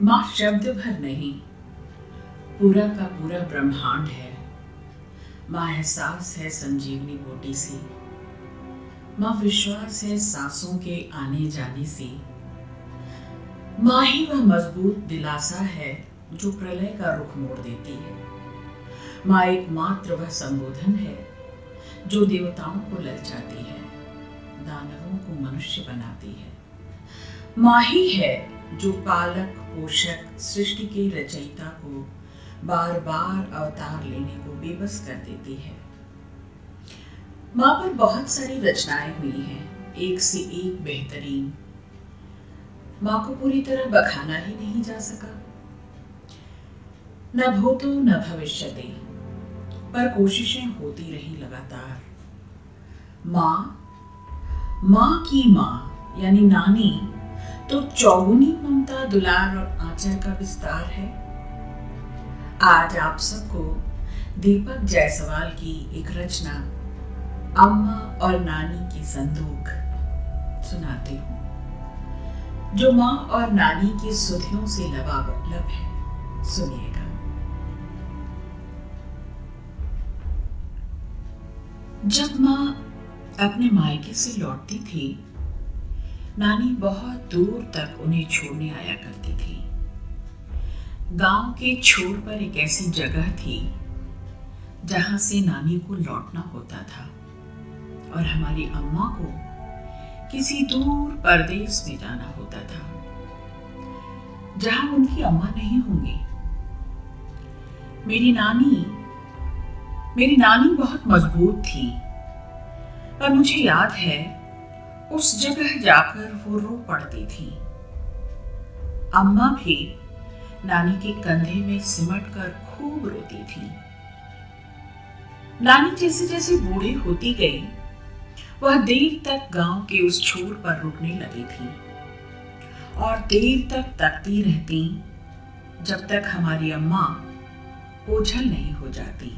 माँ शब्द भर नहीं, पूरा का पूरा ब्रह्मांड है। माँ एहसास है संजीवनी बूटी सी, माँ विश्वास है सांसों के आने जाने से। माँ ही वह मजबूत दिलासा है जो प्रलय का रुख मोड़ देती है। माँ एकमात्र वह संबोधन है जो देवताओं को ललचाती है, दानवों को मनुष्य बनाती है। माँ ही है जो पालक पोषक सृष्टि के रचयिता को बार बार अवतार लेने को बेबस कर देती है। माँ पर बहुत सारी रचनाएं हुई हैं, एक से एक बेहतरीन। माँ को पूरी तरह बखाना ही नहीं जा सका। न भूतो न भविष्यते, पर कोशिशें होती रही लगातार। माँ की माँ यानी नानी तो चौगुनी ममता दुलार और आंचल का विस्तार है। आज आप सबको दीपक जायसवाल की एक रचना अम्मा और नानी की संदूक सुनाती हूँ, जो माँ और नानी की सुधियों से लबालब है। सुनिएगा। जब माँ अपने मायके से लौटती थी, नानी बहुत दूर तक उन्हें छोड़ने आया करती थी। गांव के छोर पर एक ऐसी जगह थी जहां से नानी को लौटना होता था और हमारी अम्मा को किसी दूर परदेश में जाना होता था जहां उनकी अम्मा नहीं होंगी। मेरी नानी बहुत मजबूत थी, पर मुझे याद है उस जगह जाकर वो रो पड़ती थी। अम्मा भी नानी के कंधे में सिमट कर खूब रोती थी। नानी जैसे जैसे बूढ़ी होती गई, वह देर तक गांव के उस छोर पर रुकने लगी थी और देर तक तकती रहती जब तक हमारी अम्मा ओझल नहीं हो जाती।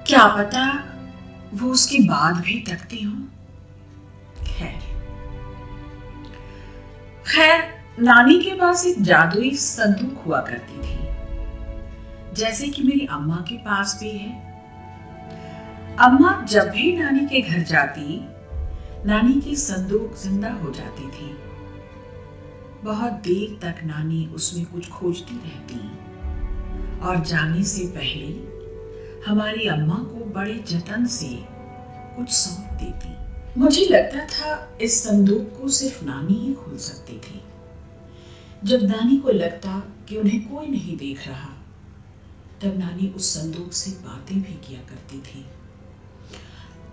क्या पता वो उसके बाद भी तकती हो। खैर नानी के पास एक जादुई संदूक हुआ करती थी, जैसे कि मेरी अम्मा के पास भी है। अम्मा जब भी नानी के घर जाती, नानी की संदूक जिंदा हो जाती थी। बहुत देर तक नानी उसमें कुछ खोजती रहती और जाने से पहले हमारी अम्मा को बड़े जतन से कुछ सौंप देती। मुझे लगता था इस संदूक को सिर्फ नानी ही खोल सकती थी। जब नानी को लगता कि उन्हें कोई नहीं देख रहा, तब नानी उस संदूक से बातें भी किया करती थी।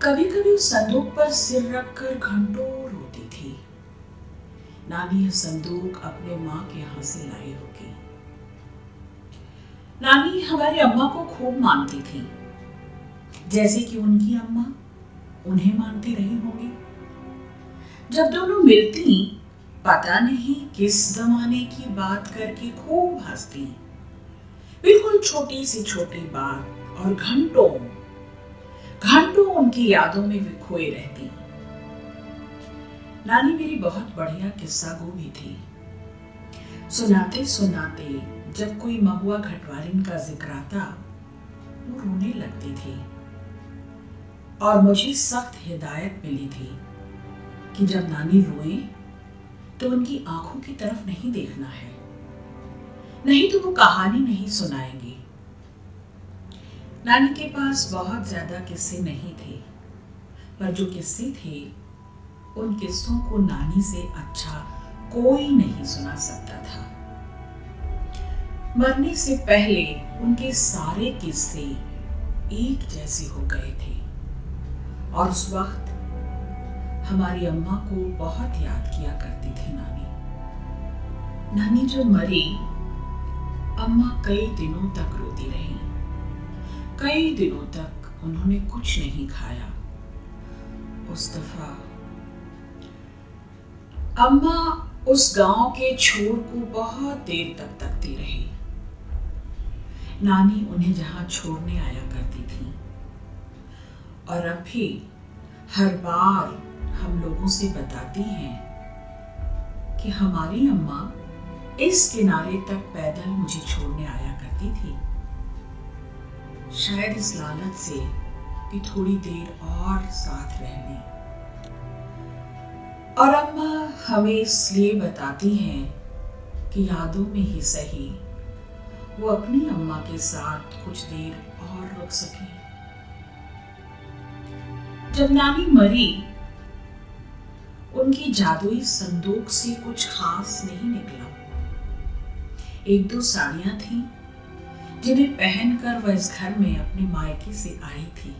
कभी कभी उस संदूक पर सिर रखकर घंटों रोती थी। नानी यह संदूक अपने माँ के यहाँ से लाई होगी। नानी हमारी अम्मा को खूब मानती थी, जैसे कि उनकी अम्मा उन्हें मानती रही होगी। जब दोनों मिलती, पता नहीं किस जमाने की बात करके खूब हंसती। बिल्कुल छोटी सी छोटी बात और घंटों उनकी यादों में भी खोई रहती। नानी मेरी बहुत बढ़िया किस्सा गो भी थी। सुनाते सुनाते जब कोई महुआ घटवारिन का जिक्र आता, वो रोने लगती थी और मुझे सख्त हिदायत मिली थी कि जब नानी रोए तो उनकी आंखों की तरफ नहीं देखना है, नहीं तो वो कहानी नहीं सुनाएंगी। नानी के पास बहुत ज्यादा किस्से नहीं थे, पर जो किस्से थे उन किस्सों को नानी से अच्छा कोई नहीं सुना सकता था। मरने से पहले उनके सारे किस्से एक जैसे हो गए थे और उस वक्त हमारी अम्मा को बहुत याद किया करती थी नानी जब मरी, अम्मा कई दिनों तक रोती रही। कई दिनों तक उन्होंने कुछ नहीं खाया। उस दफा अम्मा उस गांव के छोर को बहुत देर तक तकती रही। नानी उन्हें जहां छोड़ने आया करती थी और अब भी हर बार हम लोगों से बताती हैं कि हमारी अम्मा इस किनारे तक पैदल मुझे छोड़ने आया करती थी, शायद इस लालच से कि थोड़ी देर और साथ रह लें। और अम्मा हमें इसलिए बताती हैं कि यादों में ही सही वो अपनी अम्मा के साथ कुछ देर और रुक सके। जब नानी मरी, उनकी जादुई संदूक से कुछ खास नहीं निकला। एक दो साड़ियां थीं जिन्हें पहनकर वह इस घर में अपने मायके से आई थी।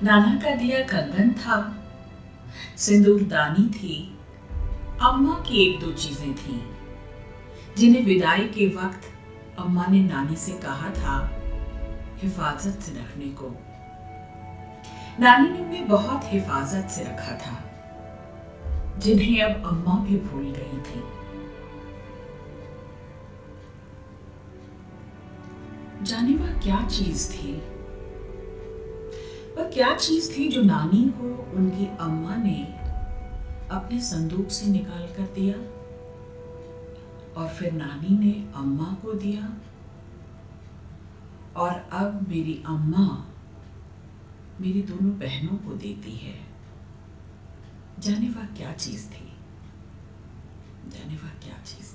नाना का दिया कंगन था, सिंदूरदानी थी, अम्मा की एक दो चीजें थीं जिन्हें विदाई के वक्त अम्मा ने नानी से कहा था हिफाजत से रखने को। नानी ने उन्हें बहुत हिफाजत से रखा था, जिन्हें अब अम्मा भी भूल गई थी। जाने वह क्या चीज थी? वह क्या चीज थी जो नानी को उनकी अम्मा ने अपने संदूक से निकाल कर दिया और फिर नानी ने अम्मा को दिया और अब मेरी अम्मा मेरी दोनों बहनों को देती है। जाने वह क्या चीज थी? जाने वह क्या चीज थी?